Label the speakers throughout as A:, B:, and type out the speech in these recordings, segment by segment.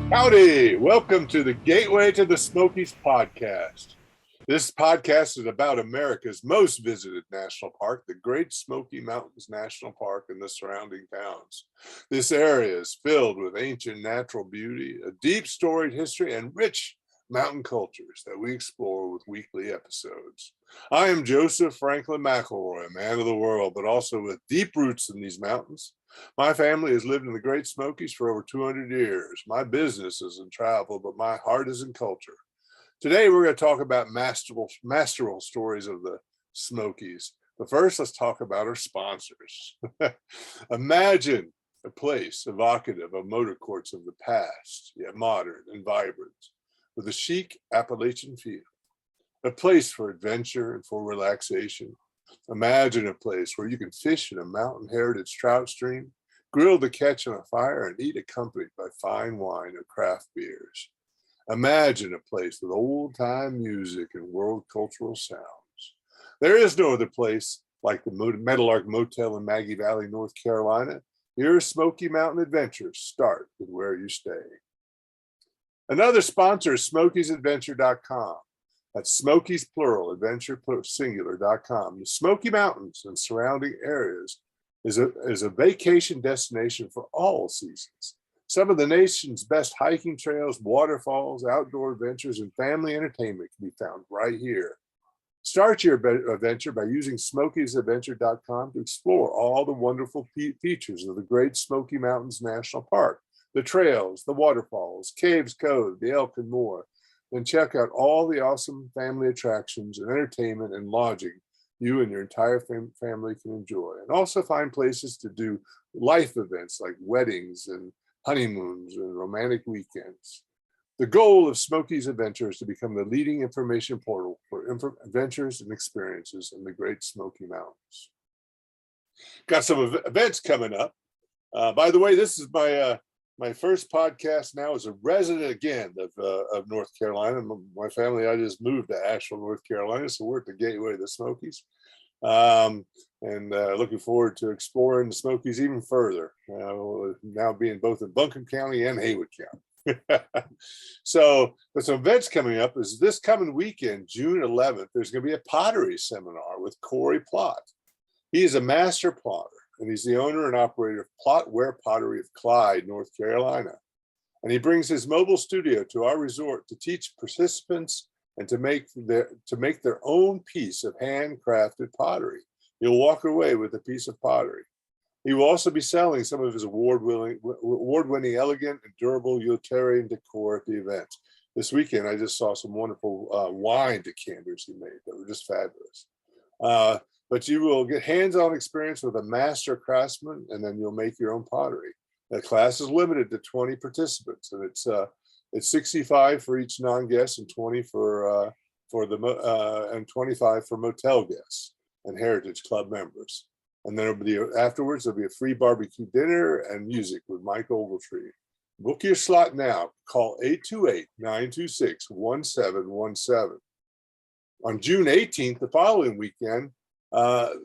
A: Howdy! Welcome to the Gateway to the Smokies podcast. This podcast is about America's most visited national park, the Great Smoky Mountains National Park and the surrounding towns. This area is filled with ancient natural beauty, a deep storied history, and rich mountain cultures that we explore with weekly episodes. I am Joseph Franklin McElroy, a man of the world, but also with deep roots in these mountains. My family has lived in the Great Smokies for over 200 years. My business is in travel, but my heart is in culture. Today, we're going to talk about masterful stories of the Smokies. But first, let's talk about our sponsors. Imagine a place evocative of motor courts of the past, yet modern and vibrant, with a chic Appalachian feel. A place for adventure and for relaxation. Imagine a place where you can fish in a mountain heritage trout stream, grill the catch on a fire, and eat accompanied by fine wine or craft beers. Imagine a place with old-time music and world cultural sounds. There is no other place like the Meadowlark Motel in Maggie Valley, North Carolina. Your Smoky Mountain adventures start with where you stay. Another sponsor is smokiesadventure.com. That's Smokies plural, adventure singular.com. The Smoky Mountains and surrounding areas is a vacation destination for all seasons. Some of the nation's best hiking trails, waterfalls, outdoor adventures, and family entertainment can be found right here. Start your adventure by using smokiesadventure.com to explore all the wonderful features of the Great Smoky Mountains National Park, the trails, the waterfalls, caves, cove, the elk, and more. Then check out all the awesome family attractions and entertainment and lodging you and your entire family can enjoy. And also find places to do life events like weddings and honeymoons and romantic weekends. The goal of Smokies Adventure is to become the leading information portal for adventures and experiences in the Great Smoky Mountains. Got some events coming up. By the way, this is my first podcast now as a resident again of North Carolina. My family, I just moved to Asheville, North Carolina, so we're at the gateway of the Smokies. And looking forward to exploring the Smokies even further, now being both in Buncombe County and Haywood County. So there's some events coming up. Is this coming weekend, June 11th, there's going to be a pottery seminar with Corey Plott. He is a master plotter, and he's the owner and operator of Plottware Pottery of Clyde, North Carolina. And he brings his mobile studio to our resort to teach participants and to make their own piece of handcrafted pottery. You'll walk away with a piece of pottery. He will also be selling some of his award-winning elegant and durable utilitarian decor at the event. This weekend, I just saw some wonderful wine decanters he made that were just fabulous. But you will get hands-on experience with a master craftsman, and then you'll make your own pottery. The class is limited to 20 participants, and it's 65 for each non-guest and 20 and 25 for motel guests and Heritage Club members. And then afterwards, there'll be a free barbecue dinner and music with Mike Ogletree. Book your slot now. Call 828-926-1717. On June 18th, the following weekend,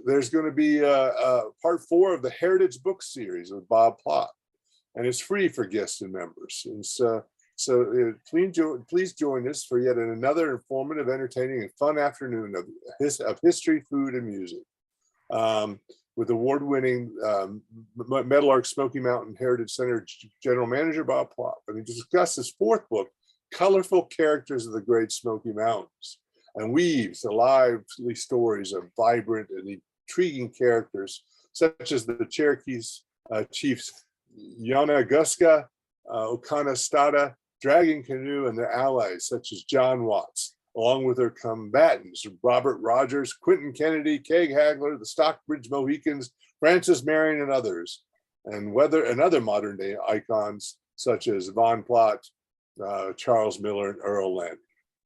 A: there's going to be part 4 of the Heritage Book Series with Bob Plott, and it's free for guests and members. And so please join us for yet another informative, entertaining, and fun afternoon of history, food, and music. With award-winning Meadowlark Smoky Mountain Heritage Center General Manager Bob Plott, and he discussed his 4th book, Colorful Characters of the Great Smoky Mountains, and weaves the lively stories of vibrant and intriguing characters, such as the Cherokee chiefs Yanaguska, Okanastada, Dragon Canoe, and their allies, such as John Watts, along with their combatants, Robert Rogers, Quentin Kennedy, Keg Hagler, the Stockbridge Mohicans, Francis Marion, and others, and other modern day icons such as Von Plott, Charles Miller, and Earl Len.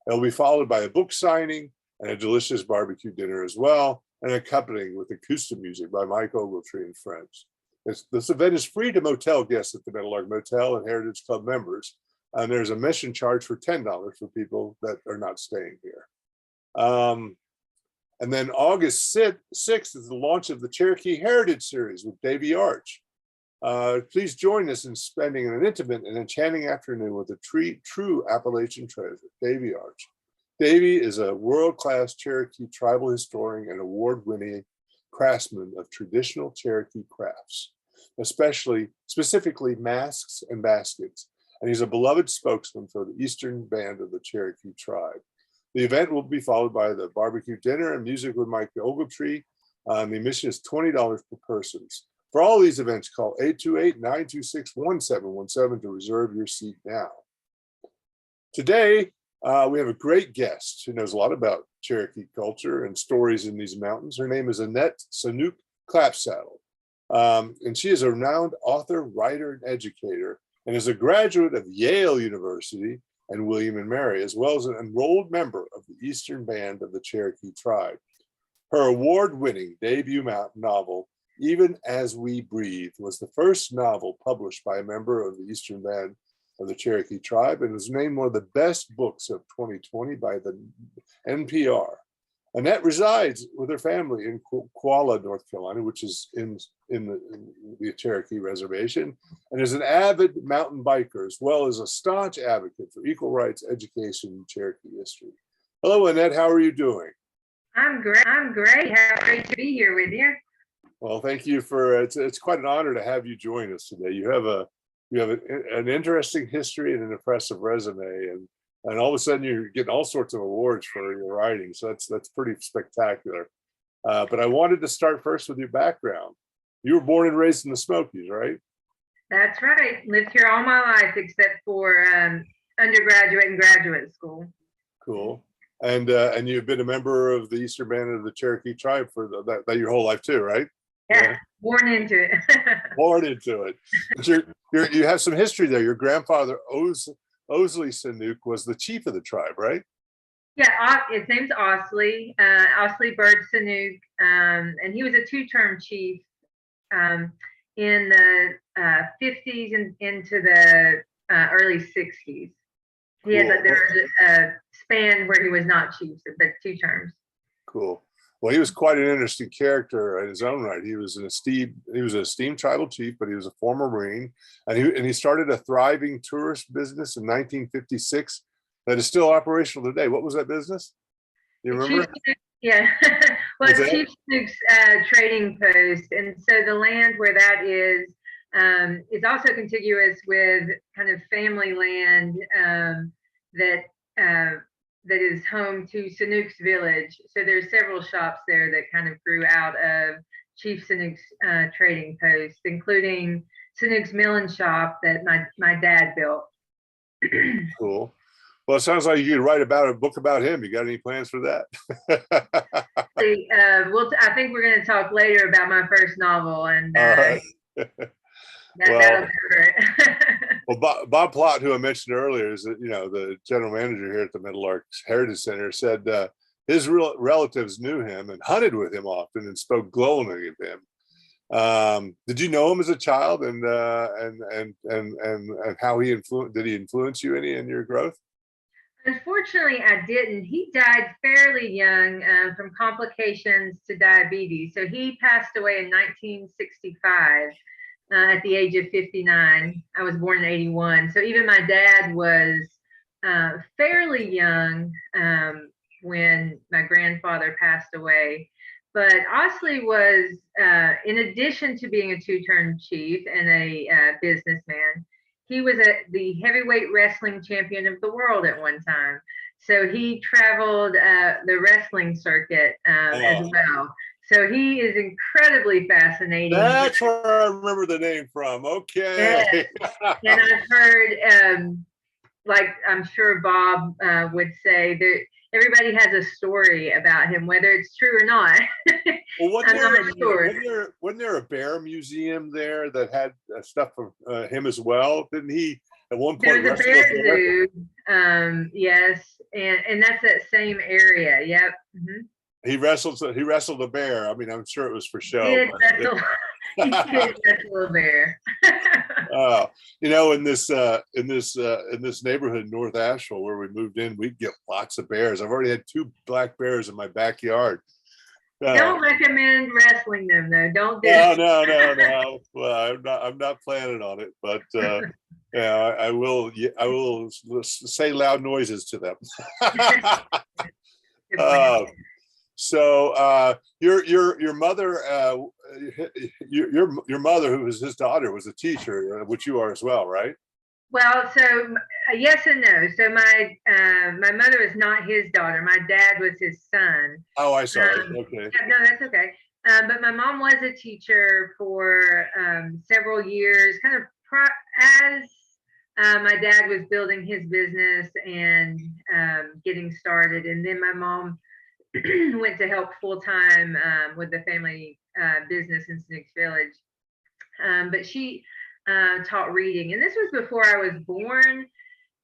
A: It'll be followed by a book signing and a delicious barbecue dinner as well, and accompanying with acoustic music by Mike Ogletree and friends. This event is free to motel guests at the Meadowlark Motel and Heritage Club members, and there's a admission charge for $10 for people that are not staying here. And then August 6th is the launch of the Cherokee Heritage Series with Davey Arch. Please join us in spending an intimate and enchanting afternoon with a true Appalachian treasure, Davy Arch. Davy is a world-class Cherokee tribal historian and award-winning craftsman of traditional Cherokee crafts, specifically masks and baskets, and he's a beloved spokesman for the Eastern Band of the Cherokee Tribe. The event will be followed by the barbecue dinner and music with Mike Ogletree. The admission is $20 per person. For all these events, call 828-926-1717 to reserve your seat now. Today, we have a great guest who knows a lot about Cherokee culture and stories in these mountains. Her name is Annette Saunooke Clapsaddle. And she is a renowned author, writer, and educator, and is a graduate of Yale University and William and Mary, as well as an enrolled member of the Eastern Band of the Cherokee Tribe. Her award-winning debut novel, Even As We Breathe, was the first novel published by a member of the Eastern Band of the Cherokee Tribe and was named one of the best books of 2020 by the NPR. Annette resides with her family in Qualla, North Carolina, which is in the Cherokee Reservation, and is an avid mountain biker, as well as a staunch advocate for equal rights, education, and Cherokee history. Hello, Annette. How are you doing?
B: I'm great. How great to be here with you.
A: Well, thank you for it's quite an honor to have you join us today. You have an interesting history and an impressive resume, and all of a sudden you're getting all sorts of awards for your writing. So that's pretty spectacular. But I wanted to start first with your background. You were born and raised in the Smokies, right?
B: That's right. Lived here all my life except for undergraduate and graduate school.
A: Cool. And you've been a member of the Eastern Band of the Cherokee Tribe for that your whole life too, right?
B: Yeah. Born into it.
A: Born into it. But you have some history there. Your grandfather Osley Saunooke was the chief of the tribe, right?
B: Yeah, his name's Osley Bird Saunooke, and he was a two-term chief in the 50s and into the early 60s. There was a span where he was not chief, but 2 terms.
A: Cool. Well, he was quite an interesting character in his own right. He was an esteemed tribal chief, but he was a former Marine, and he started a thriving tourist business in 1956 that is still operational today. What was that business? You remember?
B: Yeah. Well, it's Chief Saunooke's trading post, and so the land where that is also contiguous with kind of family land that is home to Saunooke's village. So there's several shops there that kind of grew out of Chief Saunooke's trading post, including Saunooke's Milling Shop that my dad built.
A: Cool. Well, it sounds like you could write about a book about him. You got any plans for that?
B: I think we're going to talk later about my first novel, and
A: that'll
B: cover it.
A: Well, Bob Plott, who I mentioned earlier, is the general manager here at the Middle Arcs Heritage Center, said his relatives knew him and hunted with him often and spoke glowingly of him. Did you know him as a child, and how did he influence you any in your growth?
B: Unfortunately, I didn't. He died fairly young from complications to diabetes. So he passed away in 1965 at the age of 59. I was born in 81. So even my dad was fairly young when my grandfather passed away. But Osley was, in addition to being a 2-term chief and a businessman, he was the heavyweight wrestling champion of the world at one time. So he traveled the wrestling circuit as well. So he is incredibly fascinating.
A: That's where I remember the name from. Okay.
B: Yes. And I've heard, like I'm sure Bob would say, that everybody has a story about him, whether it's true or not.
A: Well, wasn't there a bear museum there that had stuff of him as well? Didn't he at one point
B: wrestle a bear zoo? Yes, and that's that same area. Yep. Mm-hmm.
A: He wrestled a bear. I mean, I'm sure it was for show.
B: He did wrestle a bear.
A: In this neighborhood in North Asheville where we moved in, we'd get lots of bears. I've already had 2 black bears in my backyard.
B: Don't recommend wrestling them though. Don't do
A: No,
B: it.
A: no. Well, I'm not planning on it, but yeah, I will. I will say loud noises to them.
B: Good plan.
A: So your mother, your mother, who was his daughter, was a teacher, which you are as well, right?
B: Well, so yes and no. So my mother is not his daughter. My dad was his son.
A: Oh, I saw it. Okay.
B: Yeah, no, that's okay. But my mom was a teacher for several years, kind of as my dad was building his business and getting started. And then my mom went to help full time with the family business in Snooks Village. But she taught reading, and this was before I was born,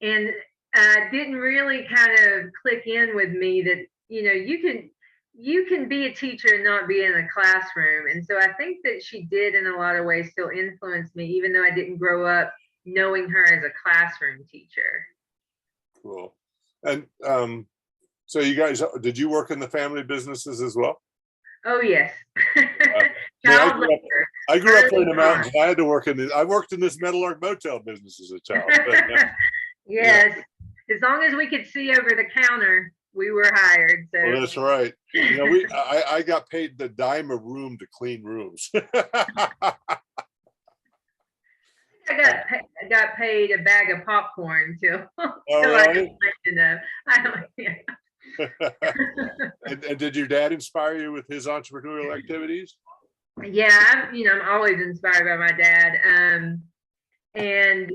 B: and didn't really kind of click in with me that you can be a teacher and not be in a classroom. And so I think that she did in a lot of ways still influence me, even though I didn't grow up knowing her as a classroom teacher.
A: Cool. And so you guys, did you work in the family businesses as well?
B: Oh yes.
A: I grew up in the mountains. I had to work I worked in this Meadowlark Motel business as a child. But,
B: yes. As long as we could see over the counter, we were hired. So
A: well, that's right. I got paid the dime a room to clean rooms.
B: I got paid a bag of popcorn too.
A: Really?
B: Yeah.
A: And did your dad inspire you with his entrepreneurial activities?
B: Yeah, I'm always inspired by my dad. And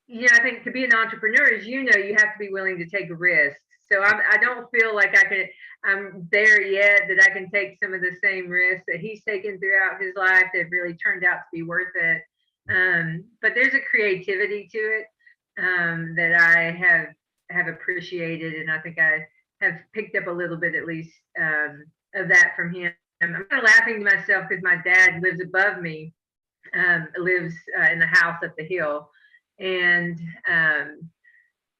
B: I think to be an entrepreneur, as you have to be willing to take risks. So I don't feel like I'm there yet that I can take some of the same risks that he's taken throughout his life that really turned out to be worth it. But there's a creativity to it that I have appreciated, and I think I have picked up a little bit at least of that from him. I'm kind of laughing to myself because my dad lives above me, lives in the house up the hill, and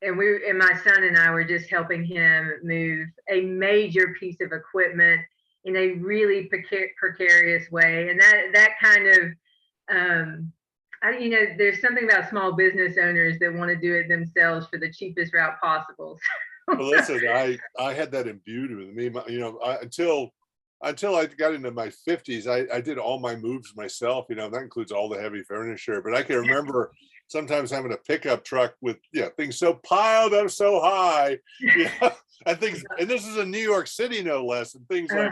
B: my son and I were just helping him move a major piece of equipment in a really precarious way, and that kind of there's something about small business owners that want to do it themselves for the cheapest route possible.
A: Well, listen, I had that imbued with me. Until I got into my 50s, I did all my moves myself. That includes all the heavy furniture. But I can remember sometimes having a pickup truck with things so piled up so high, and things. And this is in New York City, no less, and things like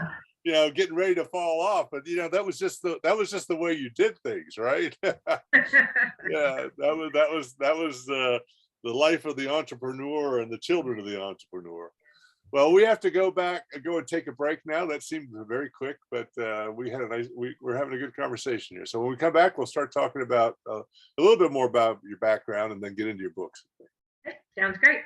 A: getting ready to fall off. But that was just the way you did things, right? Yeah, that was the life of the entrepreneur and the children of the entrepreneur. Well, we have to go and take a break now. That seemed very quick, but we're having a good conversation here. So when we come back, we'll start talking about a little bit more about your background and then get into your books.
B: Sounds great.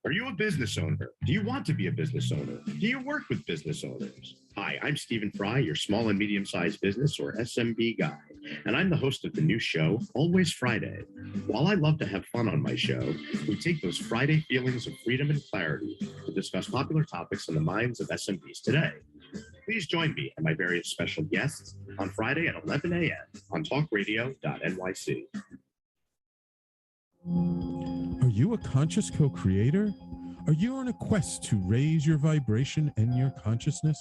C: Are you a business owner? Do you want to be a business owner? Do you work with business owners? Hi, I'm Stephen Fry, your small and medium-sized business or SMB guy, and I'm the host of the new show, Always Friday. While I love to have fun on my show, we take those Friday feelings of freedom and clarity to discuss popular topics in the minds of SMBs today. Please join me and my various special guests on Friday at 11 a.m. on talkradio.nyc.
D: Are you a conscious co-creator? Are you on a quest to raise your vibration and your consciousness?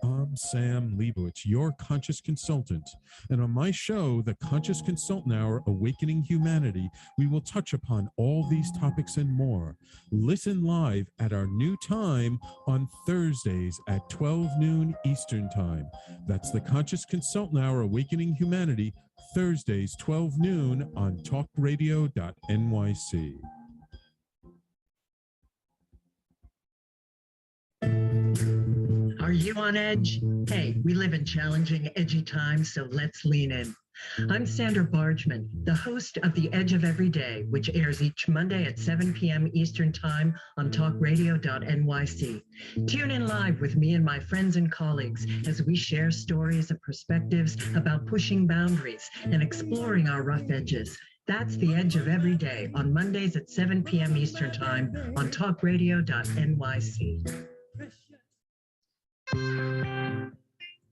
D: I'm Sam Leibowitz, your conscious consultant. And on my show, The Conscious Consultant Hour, Awakening Humanity, we will touch upon all these topics and more. Listen live at our new time on Thursdays at 12 noon Eastern Time. That's The Conscious Consultant Hour, Awakening Humanity, Thursdays, 12 noon on talkradio.nyc.
E: Are you on edge? Hey, we live in challenging, edgy times, so let's lean in. I'm Sandra Bargeman, the host of The Edge of Every Day, which airs each Monday at 7 p.m. Eastern Time on talkradio.nyc. Tune in live with me and my friends and colleagues as we share stories and perspectives about pushing boundaries and exploring our rough edges. That's The Edge of Every Day on Mondays at 7 p.m. Eastern Time on talkradio.nyc.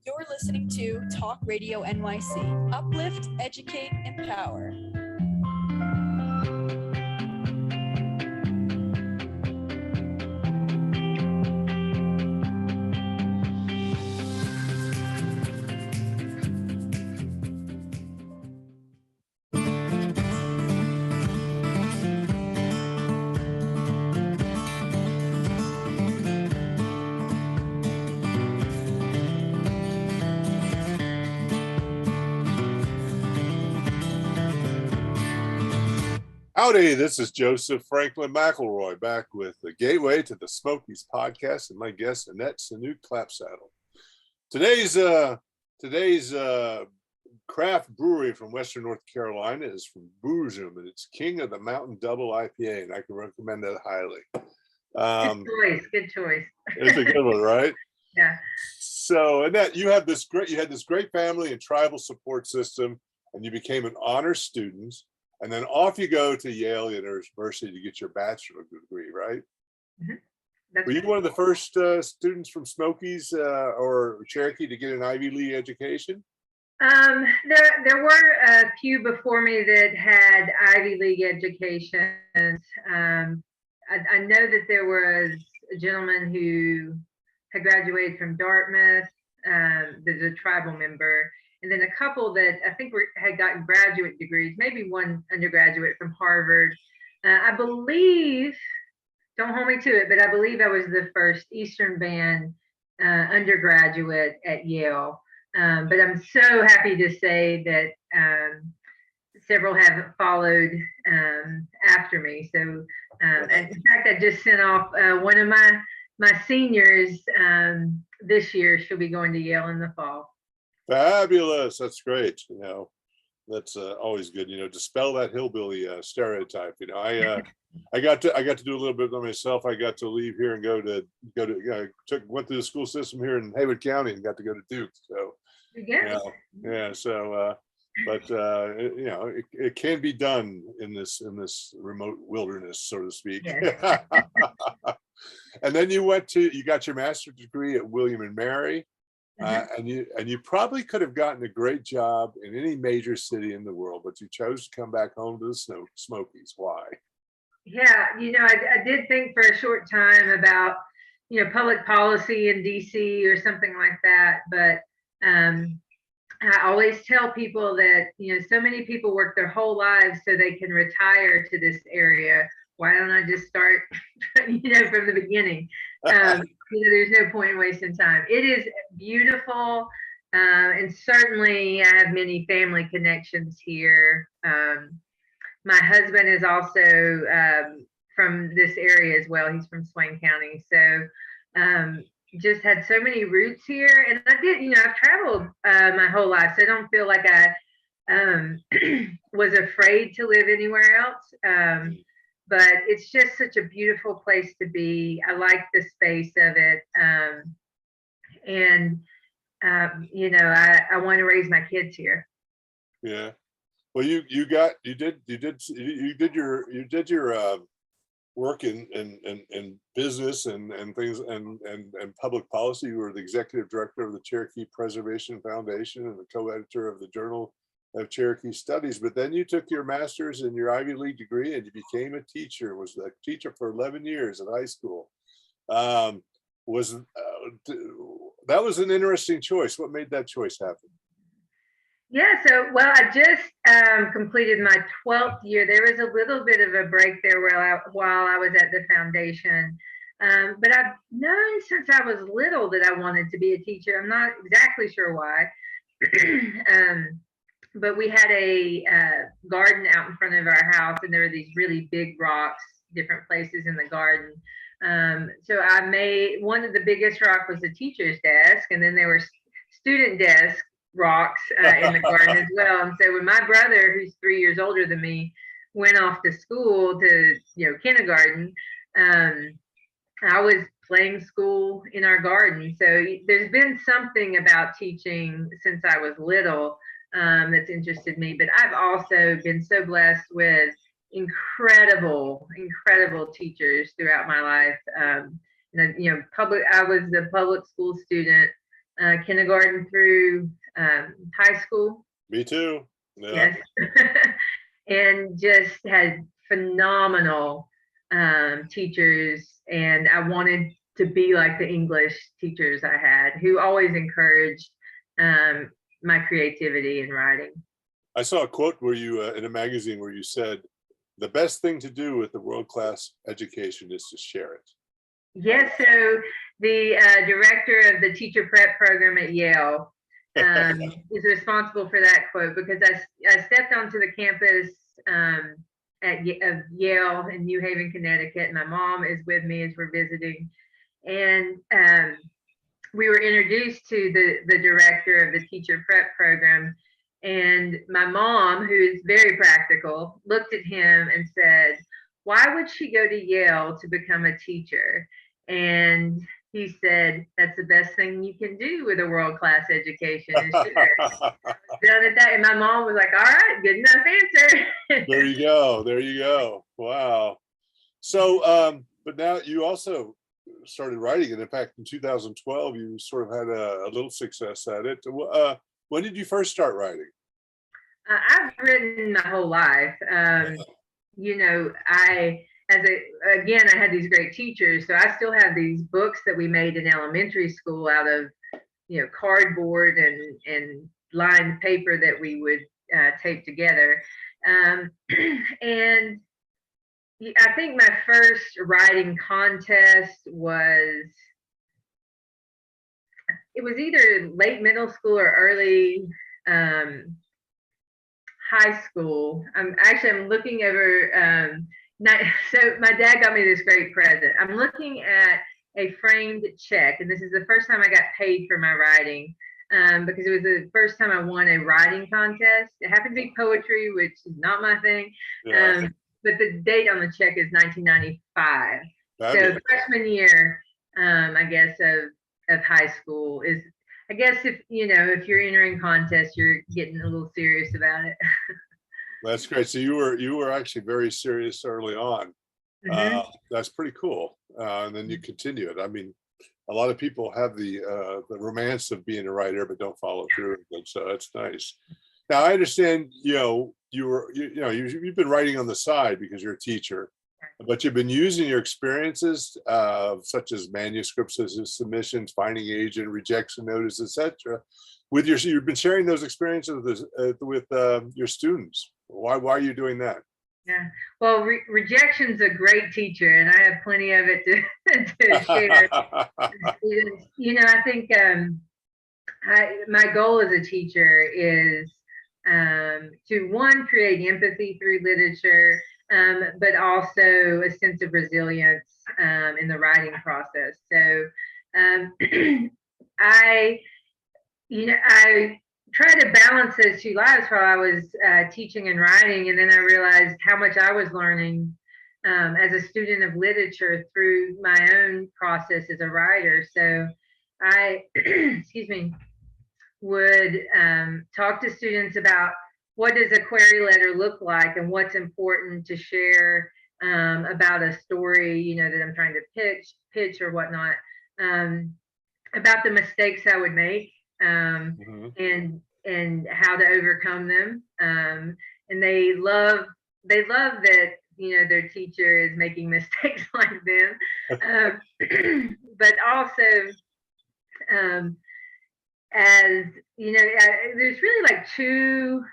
F: You're listening to Talk Radio NYC. Uplift, educate, empower.
A: Howdy, this is Joseph Franklin McElroy back with the Gateway to the Smokies podcast and my guest Annette Saunooke Clapsaddle. Today's craft brewery from Western North Carolina is from Boozum, and it's King of the Mountain Double IPA, and I can recommend that highly.
B: Good choice.
A: It's a good one, right?
B: Yeah.
A: So Annette, you had this great family and tribal support system, and you became an honor student. And then off you go to Yale University to get your bachelor's degree, right?
B: Mm-hmm.
A: Were you one of the first students from Smokies or Cherokee to get an Ivy League education?
B: There were a few before me that had Ivy League educations. I know that there was a gentleman who had graduated from Dartmouth, there's a tribal member, and then a couple that I think had gotten graduate degrees, maybe one undergraduate from Harvard. I believe, don't hold me to it, but I believe I was the first Eastern Band undergraduate at Yale. But I'm so happy to say that several have followed after me. So, and in fact, I just sent off one of my seniors this year. She'll be going to Yale in the fall.
A: Fabulous. That's great. That's always good, dispel that hillbilly stereotype. I got to do a little bit of myself. I got to leave here and went through the school system here in Haywood County and got to go to Duke. So yeah. So but it can be done in this remote wilderness, so to speak.
B: Yes.
A: And then you got your master's degree at William and Mary. And you probably could have gotten a great job in any major city in the world, but you chose to come back home to the Smokies. Why?
B: Yeah, I did think for a short time about, public policy in DC or something like that. But I always tell people that, so many people work their whole lives so they can retire to this area. Why don't I just start, from the beginning? There's no point in wasting time. It is beautiful. And certainly I have many family connections here. My husband is also from this area as well. He's from Swain County. So just had so many roots here. And I did, I've traveled my whole life. So I don't feel like I was afraid to live anywhere else. But it's just such a beautiful place to be. I like the space of it. I want to raise my kids here.
A: Yeah. Well, you did your work in business and things and public policy. You were the executive director of the Cherokee Preservation Foundation and the co-editor of the Journal of Cherokee Studies, but then you took your master's and your Ivy League degree and you became a teacher, was a teacher for 11 years at high school. That was an interesting choice. What made that choice happen?
B: Yeah, I just completed my 12th year. There was a little bit of a break there while I was at the foundation. But I've known since I was little that I wanted to be a teacher. I'm not exactly sure why. But we had a garden out in front of our house, and there were these really big rocks, different places in the garden. So I made one of the biggest rock was the teacher's desk, and then there were student desk rocks in the garden as well. And so when my brother, who's 3 years older than me, went off to school to kindergarten, I was playing school in our garden. So there's been something about teaching since I was little. that's interested me. But I've also been so blessed with incredible teachers throughout my life. I was a public school student, kindergarten through high school.
A: Me too. Yeah.
B: Yes. And just had phenomenal teachers, and I wanted to be like the English teachers I had, who always encouraged my creativity in writing.
A: I saw a quote where you in a magazine where you said, "The best thing to do with the world-class education is to share it."
B: Yes, so the director of the teacher prep program at Yale is responsible for that quote, because I stepped onto the campus of Yale in New Haven, Connecticut. And my mom is with me as we're visiting, and we were introduced to the director of the teacher prep program. And my mom, who is very practical, looked at him and said, "Why would she go to Yale to become a teacher?" And he said, "That's the best thing you can do with a world-class education is share." Done at that, and my mom was like, "All right, good enough answer."
A: There you go. There you go. Wow. So, but now you also started writing, and in fact, in 2012, you sort of had a little success at it. When did you first start writing?
B: I've written my whole life. I had these great teachers, so I still have these books that we made in elementary school out of cardboard and lined paper that we would tape together. And I think my first writing contest was either late middle school or early high school. I'm looking over. So my dad got me this great present. I'm looking at a framed check, and this is the first time I got paid for my writing, because it was the first time I won a writing contest. It happened to be poetry, which is not my thing.
A: Yeah.
B: But the date on the check is 1995.
A: Fabulous.
B: So freshman year, I guess, of high school is, I guess, if you're entering contests, you're getting a little serious about it.
A: That's great. So you were actually very serious early on.
B: Mm-hmm.
A: That's pretty cool. And then you continue it. I mean, a lot of people have the romance of being a writer, but don't follow through. And so that's nice. Now I understand, you've been writing on the side because you're a teacher, but you've been using your experiences, such as manuscripts, as submissions, finding agent, rejection notice, etc. You've been sharing those experiences with your students. Why are you doing that?
B: Yeah, well, rejection's a great teacher, and I have plenty of it to share. I think my goal as a teacher is to create empathy through literature, but also a sense of resilience in the writing process. So I tried to balance those two lives while I was teaching and writing, and then I realized how much I was learning as a student of literature through my own process as a writer. So I, would talk to students about what does a query letter look like and what's important to share about a story, that I'm trying to pitch or whatnot, about the mistakes I would make. And how to overcome them. And they love that, their teacher is making mistakes like them. But also, there's really like two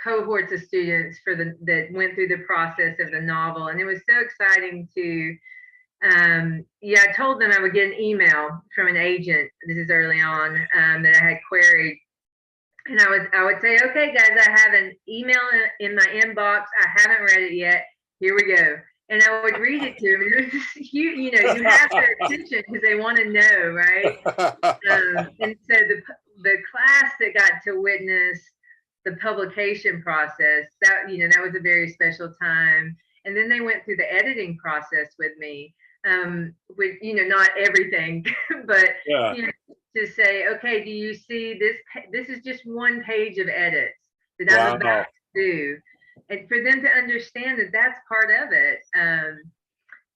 B: cohorts of students that went through the process of the novel. And it was so exciting to, I told them I would get an email from an agent. This is early on, that I had queried. And I would say, "Okay, guys, I have an email in my inbox. I haven't read it yet. Here we go." And I would read it to them. And it was just, you have their attention because they want to know, right? And so the class that got to witness the publication process, that was a very special time. And then they went through the editing process with me, with not everything, but
A: yeah.
B: to say, okay, do you see this? This is just one page of edits that I'm about to do. And for them to understand that that's part of it.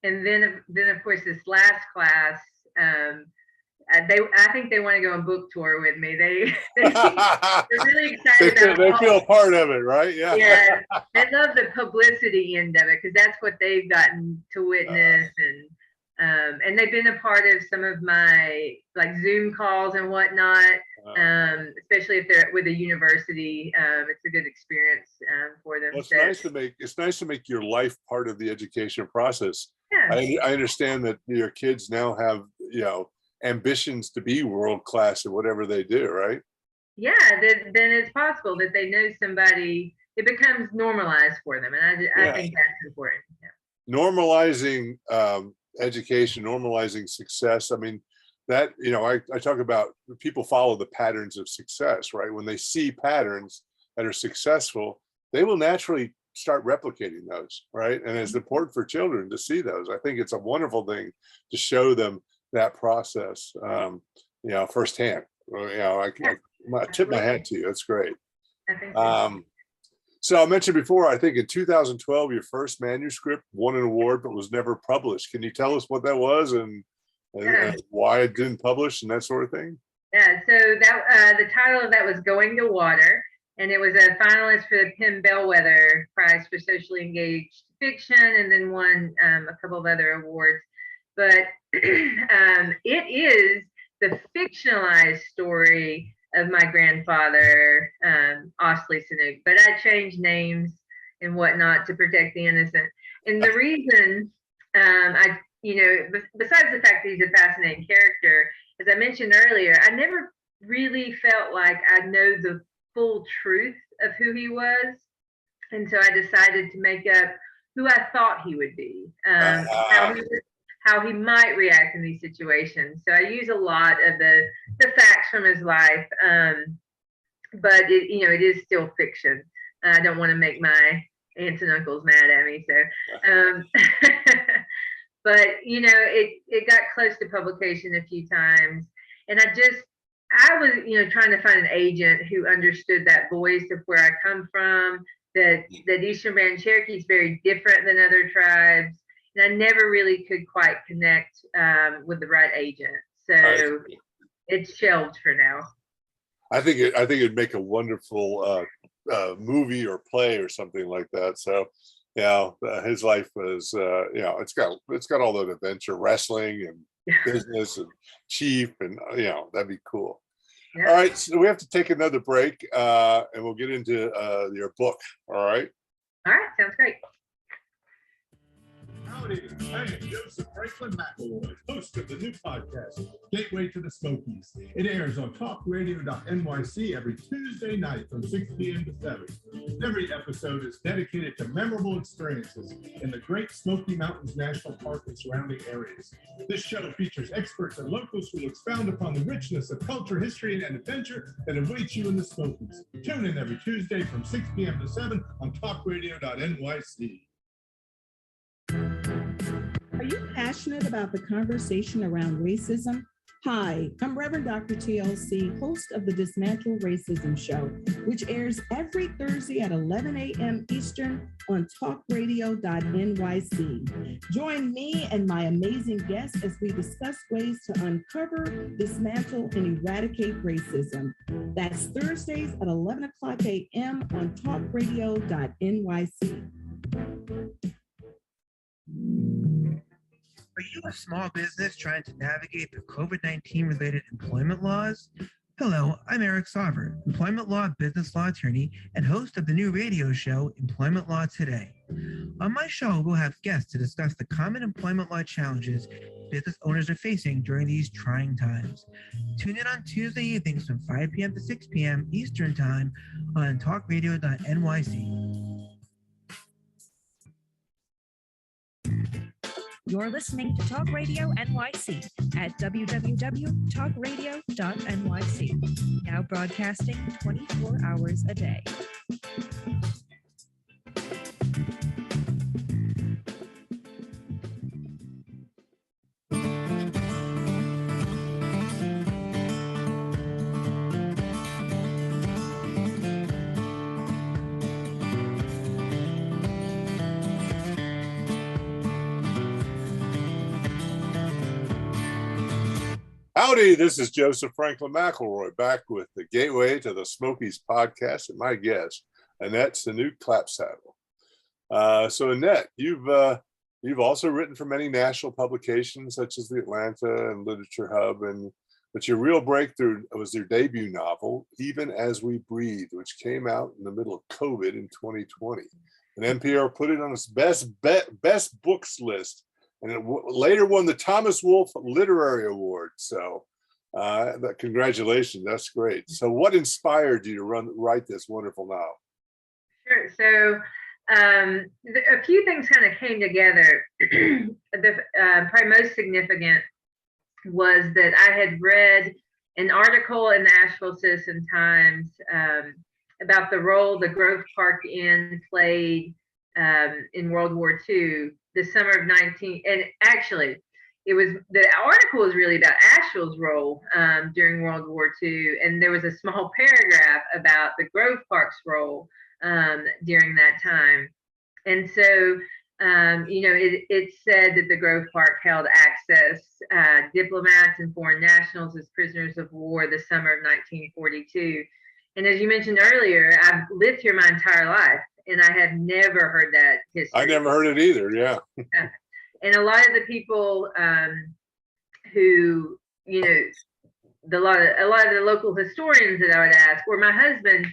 B: And then of course, this last class, I think they want to go on book tour with me. They're really excited.
A: They feel part of it, right? Yeah.
B: Yeah, they love the publicity end of it because that's what they've gotten to witness, and they've been a part of some of my like Zoom calls and whatnot. Especially if they're with a university, it's a good experience for them.
A: Well, it's nice to make your life part of the education process.
B: Yeah.
A: I understand that your kids now have, ambitions to be world class at whatever they do, right?
B: Yeah, then it's possible that they know somebody. It becomes normalized for them, and I think that's important. Yeah.
A: Normalizing education, normalizing success. I mean, that, I talk about people follow the patterns of success, right? When they see patterns that are successful, they will naturally start replicating those, right? And it's important for children to see those. I think it's a wonderful thing to show them that process, firsthand. I tip my hat to you. That's great.
B: I think so.
A: So I mentioned before, I think in 2012, your first manuscript won an award, but was never published. Can you tell us what that was and why it didn't publish and that sort of thing?
B: Yeah, so that the title of that was Going to Water, and it was a finalist for the Penn Bellwether Prize for Socially Engaged Fiction, and then won a couple of other awards. But it is the fictionalized story of my grandfather, Osley Saunooke, but I changed names and whatnot to protect the innocent. And the reason besides the fact that he's a fascinating character, as I mentioned earlier, I never really felt like I know the full truth of who he was. And so I decided to make up who I thought he would be, how he might react in these situations. So I use a lot of the facts from his life, but it is still fiction. I don't want to make my aunts and uncles mad at me. So, but it got close to publication a few times, and I was trying to find an agent who understood that voice of where I come from. That Eastern Band Cherokee is very different than other tribes. And I never really could quite connect with the right agent, so it's shelved for now.
A: I think it'd make a wonderful movie or play or something like that. So, his life was, it's got all that adventure, wrestling and business and chief, and that'd be cool. Yeah. All right, so we have to take another break, and we'll get into your book. All right.
B: All right, sounds great.
D: Howdy, I am Joseph Franklin McElroy, host of the new podcast, Gateway to the Smokies. It airs on talkradio.nyc every Tuesday night from 6 p.m. to 7. Every episode is dedicated to memorable experiences in the Great Smoky Mountains National Park and surrounding areas. This show features experts and locals who expound upon the richness of culture, history, and adventure that awaits you in the Smokies. Tune in every Tuesday from 6 p.m. to 7 on talkradio.nyc.
G: Are you passionate about the conversation around racism? Hi, I'm Reverend Dr. TLC, host of the Dismantle Racism Show, which airs every Thursday at 11 a.m. Eastern on talkradio.nyc. Join me and my amazing guests as we discuss ways to uncover, dismantle, and eradicate racism. That's Thursdays at 11 o'clock a.m. on talkradio.nyc.
H: Are you a small business trying to navigate the COVID-19 related employment laws? Hello, I'm Eric Sauver, employment law, business law attorney, and host of the new radio show, Employment Law Today. On my show, we'll have guests to discuss the common employment law challenges business owners are facing during these trying times. Tune in on Tuesday evenings from 5 p.m. to 6 p.m. Eastern Time on talkradio.nyc.
I: You're listening to Talk Radio NYC at www.talkradio.nyc, now broadcasting 24 hours a day.
A: Howdy, this is Joseph Franklin McElroy back with the Gateway to the Smokies podcast and my guest, Annette Saunooke Clapsaddle. So Annette, you've also written for many national publications such as the Atlanta and Literature Hub, but your real breakthrough was your debut novel, Even As We Breathe, which came out in the middle of COVID in 2020. And NPR put it on its best books list, and it later won the Thomas Wolfe Literary Award. So congratulations, that's great. So what inspired you to write this wonderful novel?
B: Sure. So a few things kind of came together. The probably most significant was that I had read an article in the Asheville Citizen-Times about the role the Grove Park Inn played in World War II, the summer of 19, and actually the article was really about Asheville's role during World War II, and there was a small paragraph about the Grove Park's role during that time. And so, it said that the Grove Park held access diplomats and foreign nationals as prisoners of war the summer of 1942. And as you mentioned earlier, I've lived here my entire life, and I have never heard that history.
A: I never heard it either. Yeah.
B: And a lot of the people who, a lot of the local historians that I would ask, or my husband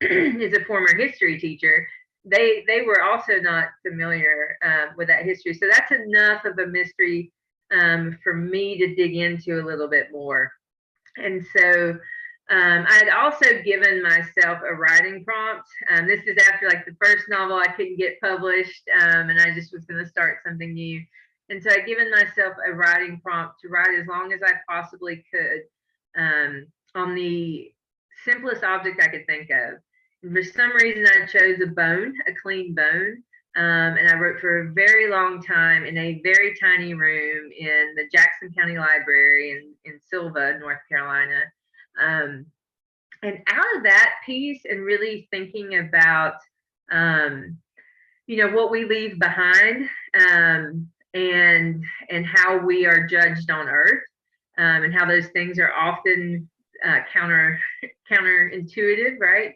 B: is a former history teacher. They were also not familiar with that history. So that's enough of a mystery for me to dig into a little bit more. And so I had also given myself a writing prompt. This is after like the first novel I couldn't get published, and I just was going to start something new. And so I'd given myself a writing prompt to write as long as I possibly could on the simplest object I could think of. For some reason, I chose a clean bone, and I wrote for a very long time in a very tiny room in the Jackson County Library in Sylva, North Carolina. And out of that piece, and really thinking about, what we leave behind, and how we are judged on Earth, and how those things are often counterintuitive, right?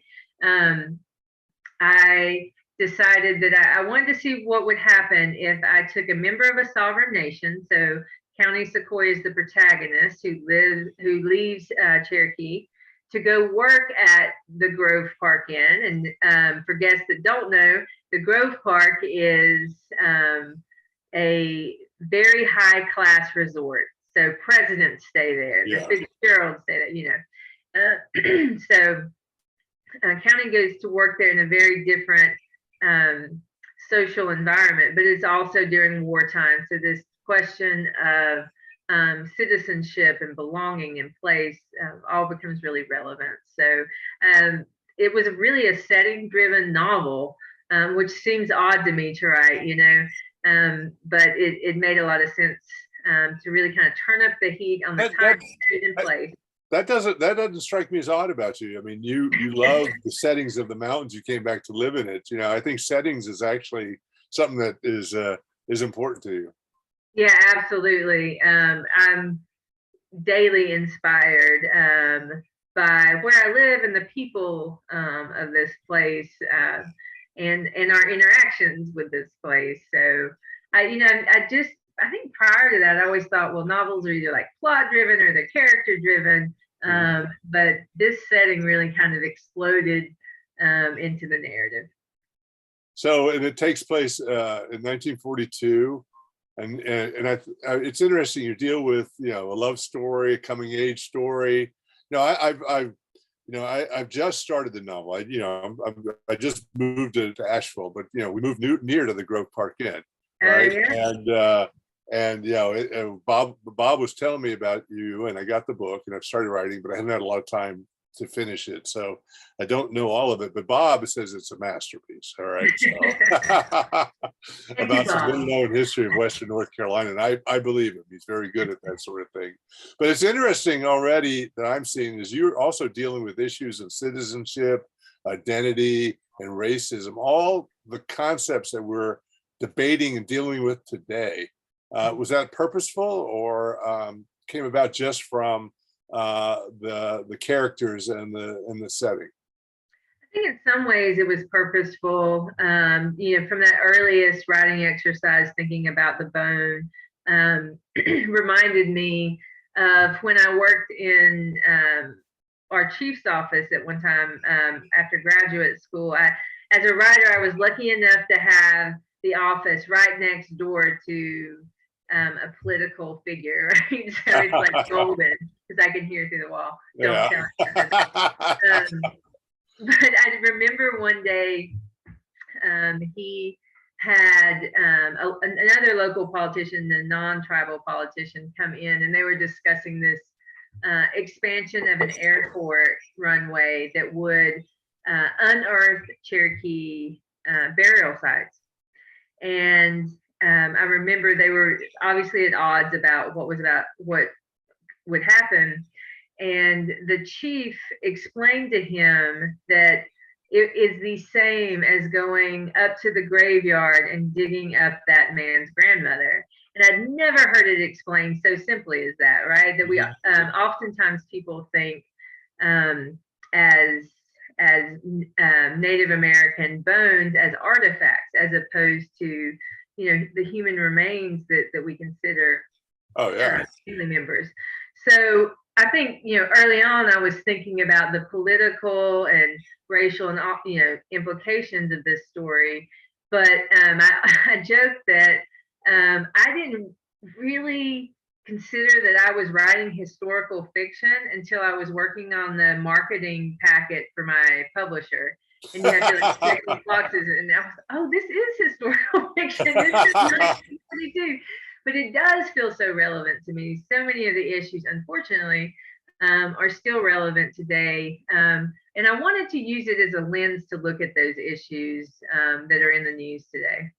B: I decided that I wanted to see what would happen if I took a member of a sovereign nation. So County Sequoia is the protagonist who leaves Cherokee to go work at the Grove Park Inn. And for guests that don't know, the Grove Park is a very high class resort. So presidents stay there, the Fitzgeralds stay there, so County goes to work there in a very different social environment, but it's also during wartime. So this question of citizenship and belonging in place all becomes really relevant. So it was really a setting-driven novel, which seems odd to me to write, but it made a lot of sense to really kind of turn up the heat on the time period and place.
A: That doesn't strike me as odd about you. I mean, you love the settings of the mountains. You came back to live in it. I think settings is actually something that is important to you.
B: Yeah, absolutely. I'm daily inspired by where I live and the people of this place, and our interactions with this place. So I think prior to that, I always thought, well, novels are either like plot driven or they're character driven. But this setting really kind of exploded into the narrative.
A: So, and it takes place in 1942, and it's interesting. You deal with a love story, a coming age story. I've just started the novel. I just moved to Asheville, but we moved near to the Grove Park Inn, right?
B: Yeah.
A: And Bob was telling me about you, and I got the book, and I've started writing, but I haven't had a lot of time to finish it, so I don't know all of it. But Bob says it's a masterpiece. All right, so about some little-known history of Western North Carolina, and I believe him. He's very good at that sort of thing. But it's interesting already that I'm seeing is you're also dealing with issues of citizenship, identity, and racism. All the concepts that we're debating and dealing with today. Was that purposeful, or came about just from the characters and the setting?
B: I think in some ways it was purposeful. From that earliest writing exercise, thinking about the bone reminded me of when I worked in our chief's office at one time after graduate school. As a writer, I was lucky enough to have the office right next door to a political figure, right? So it's like golden because I can hear through the wall. Don't tell me. But I remember one day he had another local politician, a non-tribal politician, come in, and they were discussing this expansion of an airport runway that would unearth Cherokee burial sites. And I remember they were obviously at odds about what would happen. And the chief explained to him that it is the same as going up to the graveyard and digging up that man's grandmother. And I'd never heard it explained so simply as that, right? That we oftentimes people think as Native American bones as artifacts, as opposed to the human remains that we consider family members. So I think early on I was thinking about the political and racial and implications of this story, but I joked that I didn't really consider that I was writing historical fiction until I was working on the marketing packet for my publisher. And you have to check these boxes, and I was, oh, this is historical fiction. This is 1942. But it does feel so relevant to me. So many of the issues, unfortunately, are still relevant today. And I wanted to use it as a lens to look at those issues that are in the news today.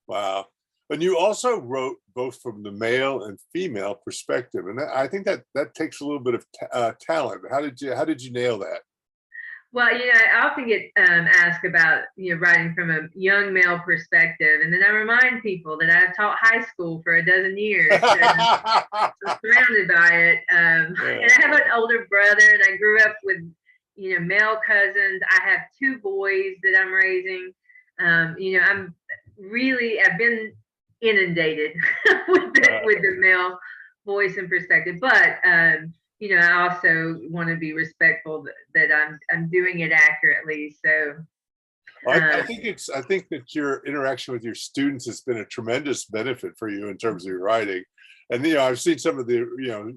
A: Wow. And you also wrote both from the male and female perspective. And I think that takes a little bit of talent. How did you nail that?
B: Well, I often get asked about, writing from a young male perspective. And then I remind people that I've taught high school for a dozen years. I'm surrounded by it. And I have an older brother, and I grew up with, male cousins. I have 2 boys that I'm raising. I've been inundated with the male voice and perspective. But, I also want to be respectful that I'm doing it accurately. So
A: I think that your interaction with your students has been a tremendous benefit for you in terms of your writing. And I've seen some of the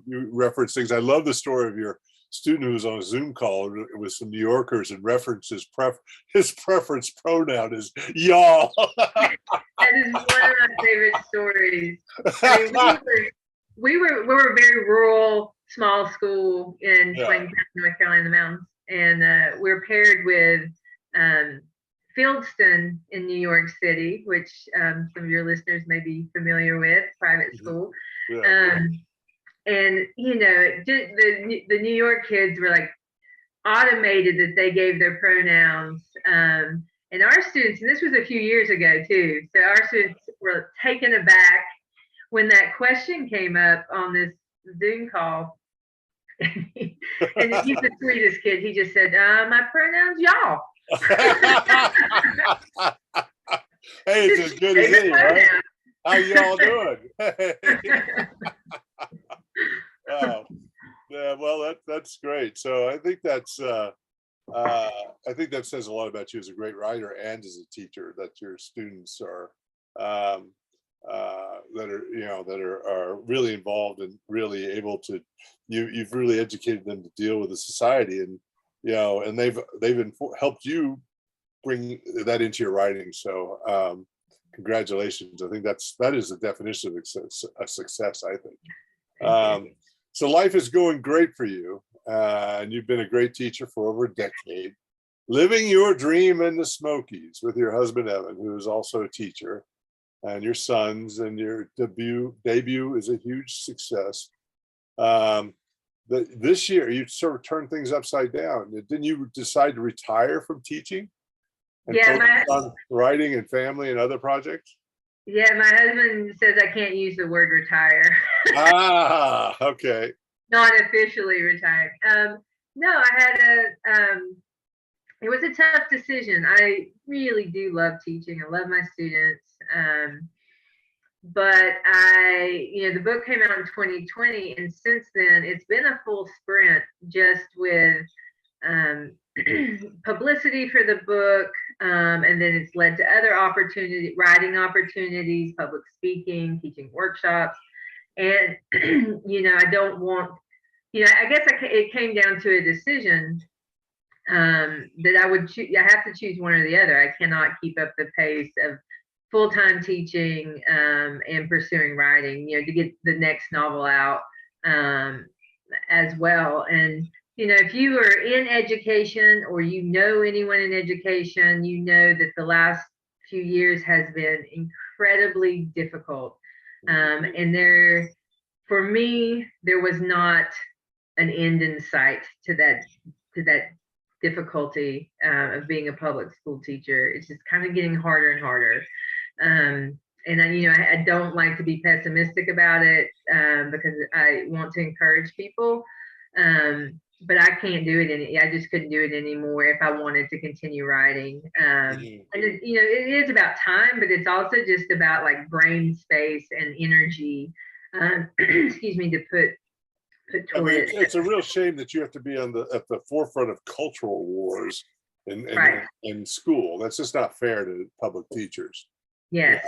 A: you reference things. I love the story of your student who was on a Zoom call with some New Yorkers and referenced his preference pronoun is y'all.
B: That is one of my favorite stories. I mean, we were a very rural, small school in Plain County, North Carolina, in the mountains, and we're paired with Fieldston in New York City, which some of your listeners may be familiar with, private school. And the New York kids were like automated that they gave their pronouns. And our students, and this was a few years ago too, so our students were taken aback when that question came up on this Zoom call. And he's the sweetest kid. He just said, my pronouns, y'all.
A: Hey, it's as good as any, right? How y'all doing? Wow. Yeah, well, that's great. So I think that says a lot about you as a great writer and as a teacher, that your students are that are really involved and really able to, you've really educated them to deal with the society, and and they've helped you bring that into your writing. So congratulations. I think that is the definition of a success, I think. So life is going great for you, and you've been a great teacher for over a decade, living your dream in the Smokies with your husband Evan, who is also a teacher, and your sons, and your debut is a huge success. This year you sort of turned things upside down. Didn't you decide to retire from teaching and focus on writing and family and other projects?
B: Yeah, my husband says I can't use the word retire.
A: Okay.
B: Not officially retired. No, I had it was a tough decision. I really do love teaching. I love my students. But the book came out in 2020, and since then it's been a full sprint just with publicity for the book, and then it's led to other writing opportunities, public speaking, teaching workshops, and I don't want, I guess it came down to a decision that I have to choose one or the other. I cannot keep up the pace of full-time teaching and pursuing writing, to get the next novel out as well. And if you are in education or anyone in education, that the last few years has been incredibly difficult. And for me, there was not an end in sight to that difficulty of being a public school teacher. It's just kind of getting harder and harder. And I don't like to be pessimistic about it because I want to encourage people. But I can't do it. I just couldn't do it anymore if I wanted to continue writing. And it is about time, but it's also just about like brain space and energy, excuse me, to put toward it.
A: It's a real shame that you have to be at the forefront of cultural wars in school. That's just not fair to public teachers.
B: Yes.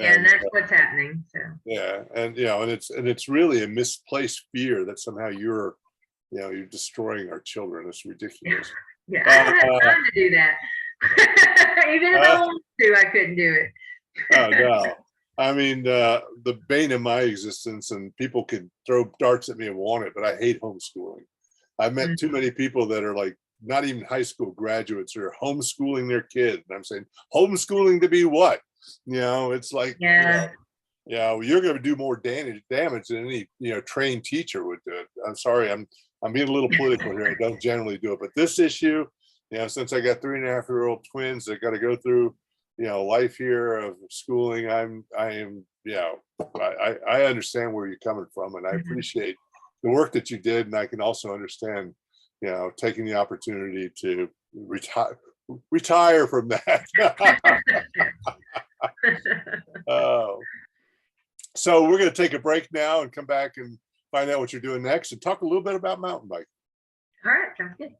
B: And that's what's happening. So.
A: Yeah, and it's really a misplaced fear that somehow you're destroying our children. It's ridiculous.
B: Yeah, I don't have time to do that. Even if I wanted to, I couldn't do it.
A: Oh no. I mean, the bane of my existence, and people could throw darts at me and want it, but I hate homeschooling. I've met too many people that are like not even high school graduates or homeschooling their kids. And I'm saying, homeschooling to be what? It's like, you're going to do more damage than any trained teacher would do it. I'm sorry, I'm being a little political here. I don't generally do it, but this issue, since I got 3.5-year-old twins that got to go through life here of schooling, I understand where you're coming from, and I appreciate the work that you did, and I can also understand taking the opportunity to retire from that. So we're going to take a break now and come back and find out what you're doing next and talk a little bit about mountain biking.
B: All right, sounds good.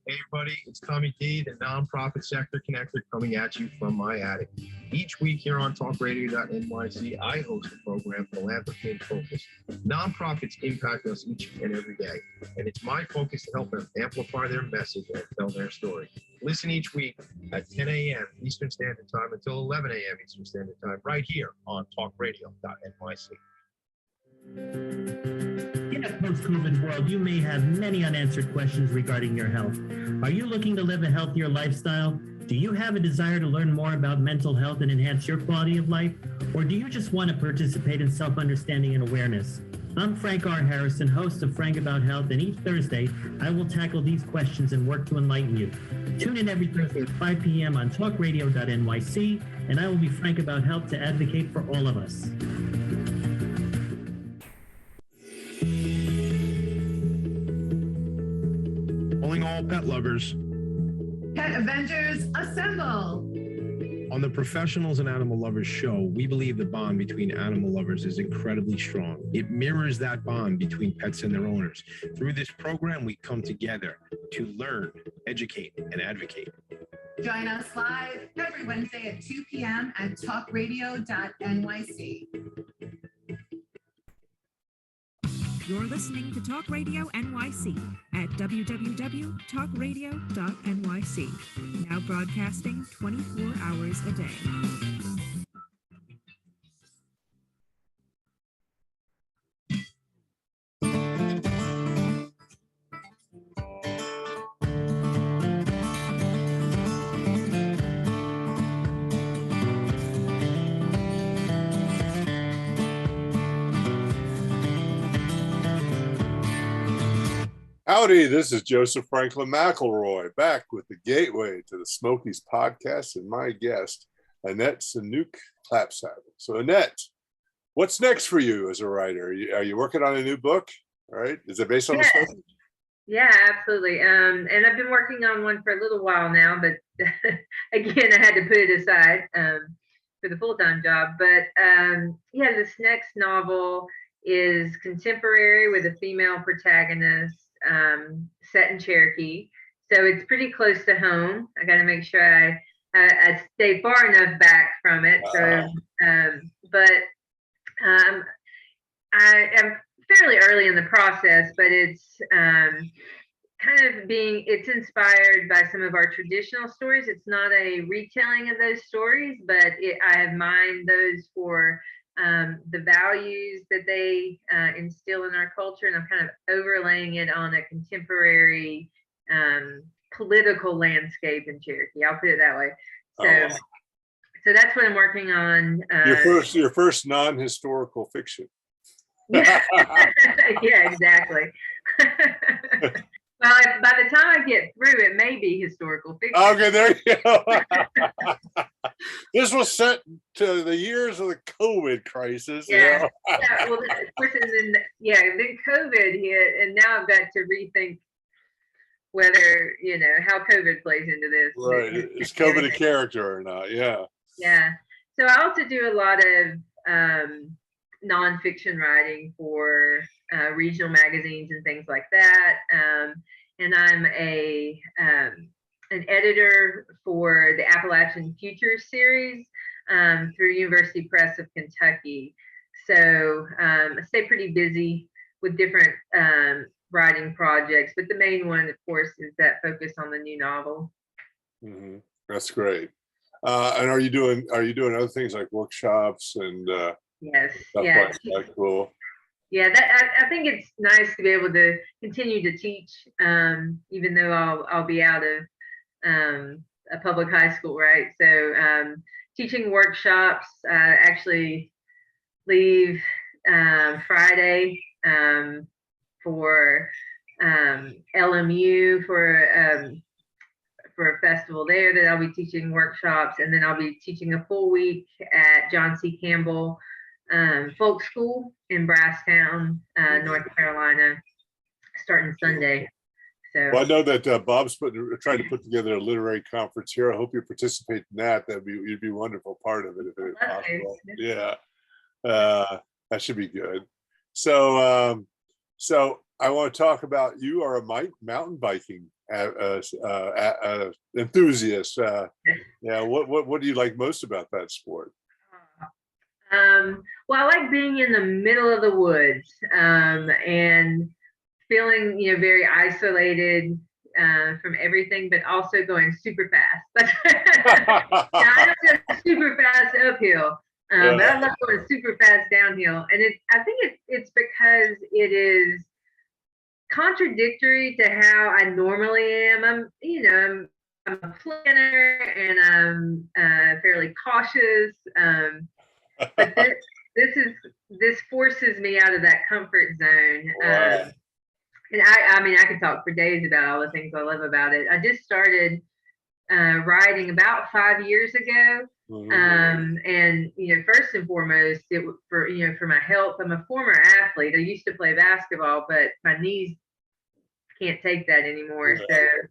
C: Hey everybody, it's Tommy D, the nonprofit sector connector, coming at you from my attic. Each week here on talkradio.nyc, I host a program, Philanthropy in Focus. Nonprofits impact us each and every day, and it's my focus to help them amplify their message and tell their story. Listen each week at 10 a.m. Eastern Standard Time until 11 a.m. Eastern Standard Time, right here on talkradio.nyc.
J: In a post-COVID world, you may have many unanswered questions regarding your health. Are you looking to live a healthier lifestyle? Do you have a desire to learn more about mental health and enhance your quality of life? Or do you just want to participate in self-understanding and awareness? I'm Frank R. Harrison, host of Frank About Health, and each Thursday, I will tackle these questions and work to enlighten you. Tune in every Thursday at 5 p.m. on talkradio.nyc, and I will be frank about health to advocate for all of us.
K: Calling all pet lovers.
G: Pet Avengers, assemble!
K: On the Professionals and Animal Lovers show, we believe the bond between animal lovers is incredibly strong. It mirrors that bond between pets and their owners. Through this program, we come together to learn, educate, and advocate.
G: Join us live every Wednesday at 2 p.m. at talkradio.nyc.
I: You're listening to Talk Radio NYC at www.talkradio.nyc. Now broadcasting 24 hours a day.
A: Howdy, this is Joseph Franklin McElroy back with the Gateway to the Smokies podcast and my guest, Annette Saunooke Clapsaddle. So Annette, what's next for you as a writer? Are you working on a new book? All right. Is it based on the Smokies?
B: Yeah, absolutely. And I've been working on one for a little while now, but again, I had to put it aside for the full-time job. But yeah, this next novel is contemporary with a female protagonist, set in Cherokee. So it's pretty close to home. I got to make sure I stay far enough back from it. So, but I am fairly early in the process, but it's it's inspired by some of our traditional stories. It's not a retelling of those stories, but I have mined those for the values that they instill in our culture, and I'm kind of overlaying it on a contemporary political landscape in Cherokee. I'll put it that way. So that's what I'm working on.
A: Your first non-historical fiction.
B: Yeah, yeah, exactly. Well, by the time I get through, it may be historical fiction.
A: Okay, there you go. This was set to the years of the COVID crisis.
B: Yeah, yeah. Well, of course, then COVID hit, and now I've got to rethink whether how COVID plays into this.
A: Right, is COVID a character or not? Yeah.
B: Yeah. So I also do a lot of nonfiction writing for regional magazines and things like that. And I'm an editor for the Appalachian Futures series through University Press of Kentucky. So I stay pretty busy with different writing projects, but the main one, of course, is that focus on the new novel.
A: Mm-hmm. That's great. And are you doing other things like workshops and
B: yes,
A: stuff
B: yeah,
A: like that? Cool.
B: Yeah, I think it's nice to be able to continue to teach, even though I'll be out of a public high school, right? So teaching workshops. Actually leave Friday for LMU for a festival there that I'll be teaching workshops, and then I'll be teaching a full week at John C. Campbell Folk School in Brasstown, North Carolina, starting Sunday. So,
A: well, I know that Bob's trying to put together a literary conference here. I hope you participate in that. You'd be a wonderful part of it if it's possible. Yeah, that should be good. So, I want to talk about you are a mountain biking enthusiast. Yeah, what do you like most about that sport?
B: Well, I like being in the middle of the woods and feeling, very isolated from everything, but also going super fast. I don't go super fast uphill, but I love going super fast downhill. And I think it's because it is contradictory to how I normally am. I'm a planner and I'm fairly cautious. But this forces me out of that comfort zone.
A: Wow.
B: And I could talk for days about all the things I love about it. I just started riding about 5 years ago. Mm-hmm. And first and foremost, for my health. I'm a former athlete. I used to play basketball, but my knees can't take that anymore. Yeah. So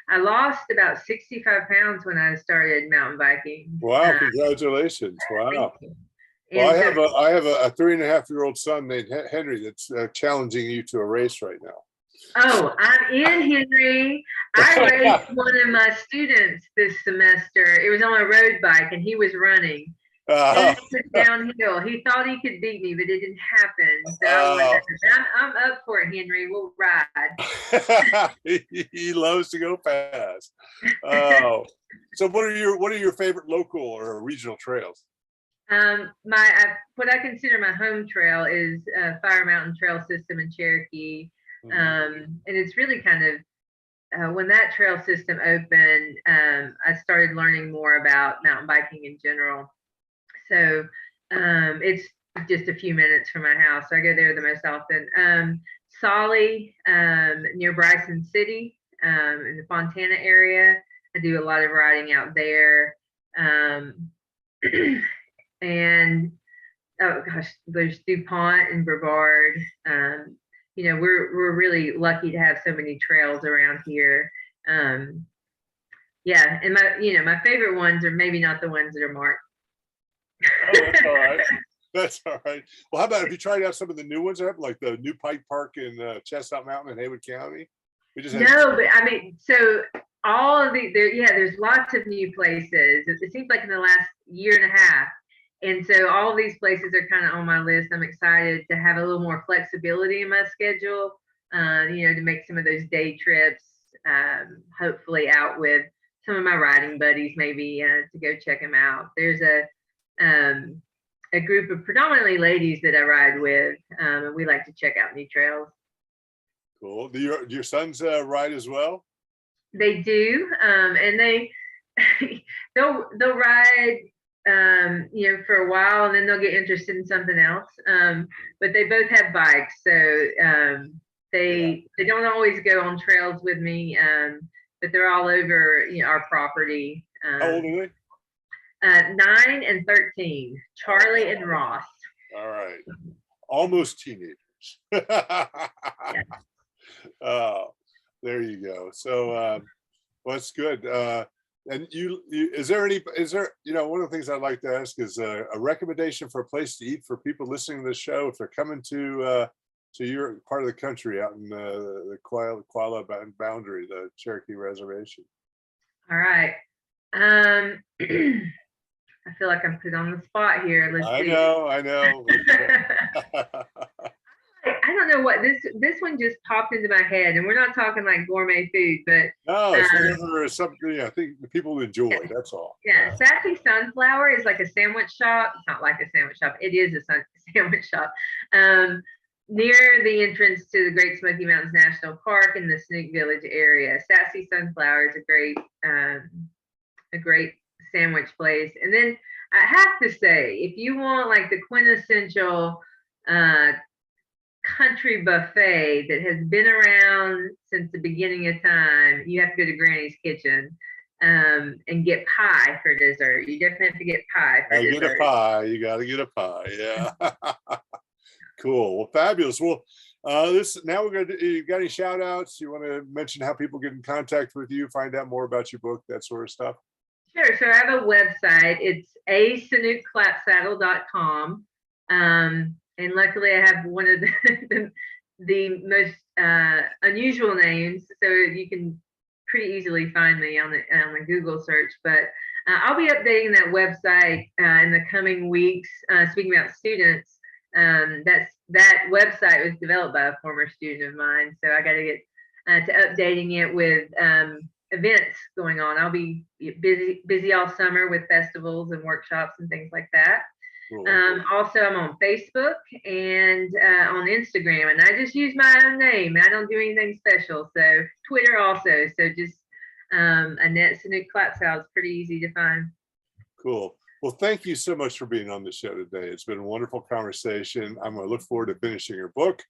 B: I lost about 65 pounds when I started mountain biking.
A: Wow! Congratulations! Wow. Well, I have a 3.5-year-old son named Henry that's challenging you to a race right now.
B: Oh, I'm in, Henry. I raced one of my students this semester. It was on a road bike, and he was running. It was downhill. He thought he could beat me, but it didn't happen. So I'm up for it, Henry. We'll ride.
A: He loves to go fast. Oh, so what are your favorite local or regional trails?
B: What I consider my home trail is Fire Mountain Trail System in Cherokee. And it's really kind of when that trail system opened, I started learning more about mountain biking in general. So it's just a few minutes from my house. So I go there the most often. Solly, near Bryson City, in the Fontana area. I do a lot of riding out there. And oh gosh, there's DuPont and Brevard. We're really lucky to have so many trails around here. Yeah, and my favorite ones are maybe not the ones that are marked.
A: Oh, that's all right. That's all right. Well, how about if you tried out some of the new ones that have, like the new Pike Park in Chestnut Mountain in Haywood County?
B: No, but I mean, so all of there's lots of new places. It seems like in the last year and a half. And so all of these places are kind of on my list. I'm excited to have a little more flexibility in my schedule, to make some of those day trips, hopefully out with some of my riding buddies, maybe to go check them out. There's a group of predominantly ladies that I ride with, and we like to check out new trails.
A: Cool. Do your sons ride as well?
B: They do, and they'll ride, for a while, and then they'll get interested in something else. But they both have bikes, so they don't always go on trails with me, but they're all over our property.
A: How old are they?
B: 9 and 13, Charlie and Ross.
A: All right, almost teenagers.
B: Yeah.
A: Oh, there you go. So, well, that's good. And is there one of the things I'd like to ask is a recommendation for a place to eat for people listening to the show if they're coming to your part of the country out in the Qualla boundary, the Cherokee Reservation.
B: All right. I feel like I'm put on the spot here. Let's see.
A: I know.
B: I don't know what this one just popped into my head, and we're not talking like gourmet food, but
A: no, it's something I think the people enjoy. That's all.
B: Yeah, Sassy Sunflower is like a sandwich shop. It's not like a sandwich shop. It is a sandwich shop. Near the entrance to the Great Smoky Mountains National Park in the Snook Village area. Sassy Sunflower is a great sandwich place. And then I have to say, if you want like the quintessential country buffet that has been around since the beginning of time, you have to go to Granny's Kitchen and get pie for dessert. You definitely have to get pie for dessert.
A: Get a pie. You got to get a pie. Yeah. Cool. Well, fabulous. Well, now we're going to. You got any shout outs? You want to mention how people get in contact with you, find out more about your book, that sort of stuff?
B: Sure. So I have a website. It's saunookeClapsaddle.com. And luckily I have one of the most unusual names, so you can pretty easily find me on the Google search. But I'll be updating that website in the coming weeks. Speaking about students, that website was developed by a former student of mine, so I got to get to updating it with events going on. I'll be busy all summer with festivals and workshops and things like that.
A: Cool.
B: Also, I'm on Facebook and on Instagram, and I just use my own name. I don't do anything special. So Twitter also. So just Annette Saunooke Clapsaddle is pretty easy to find. Cool.
A: Well, thank you so much for being on the show today. It's been a wonderful conversation. I'm going to look forward to finishing your book,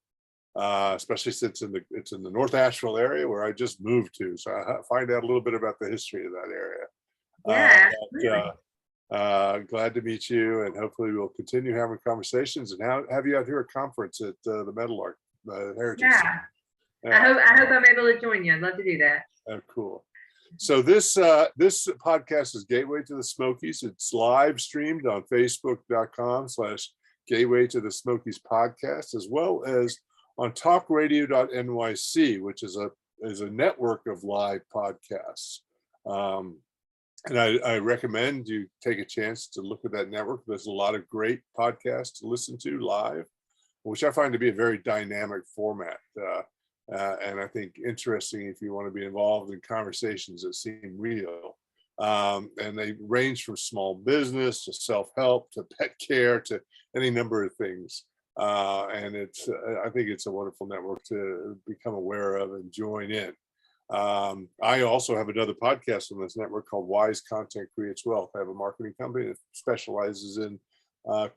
A: especially since it's in the North Asheville area where I just moved to. So I find out a little bit about the history of that area.
B: Yeah.
A: Glad to meet you, and hopefully we'll continue having conversations and have you out here at conference at the Meadowlark Heritage.
B: Yeah. I hope I'm able to join you. I'd love to do that.
A: Oh, cool. So this podcast is Gateway to the Smokies. It's live streamed on facebook.com/Gateway to the Smokies podcast, as well as on talkradio.nyc, which is a network of live podcasts. And I recommend you take a chance to look at that network. There's a lot of great podcasts to listen to live, which I find to be a very dynamic format. And I think interesting if you want to be involved in conversations that seem real. And they range from small business to self-help to pet care to any number of things. And I think it's a wonderful network to become aware of and join in. I also have another podcast on this network called Wise Content Creates Wealth. I have a marketing company that specializes in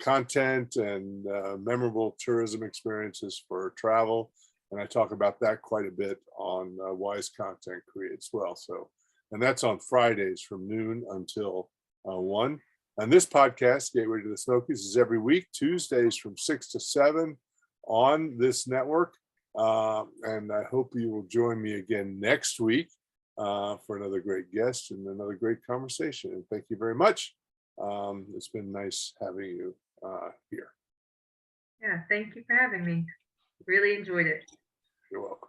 A: content and memorable tourism experiences for travel. And I talk about that quite a bit on Wise Content Creates Well. So, and that's on Fridays from noon until 1. And this podcast, Gateway to the Smokies, is every week, Tuesdays from 6 to 7 on this network. And I hope you will join me again next week for another great guest and another great conversation. And thank you very much. It's been nice having you here.
B: Yeah, thank you for having me. Really enjoyed it.
A: You're welcome.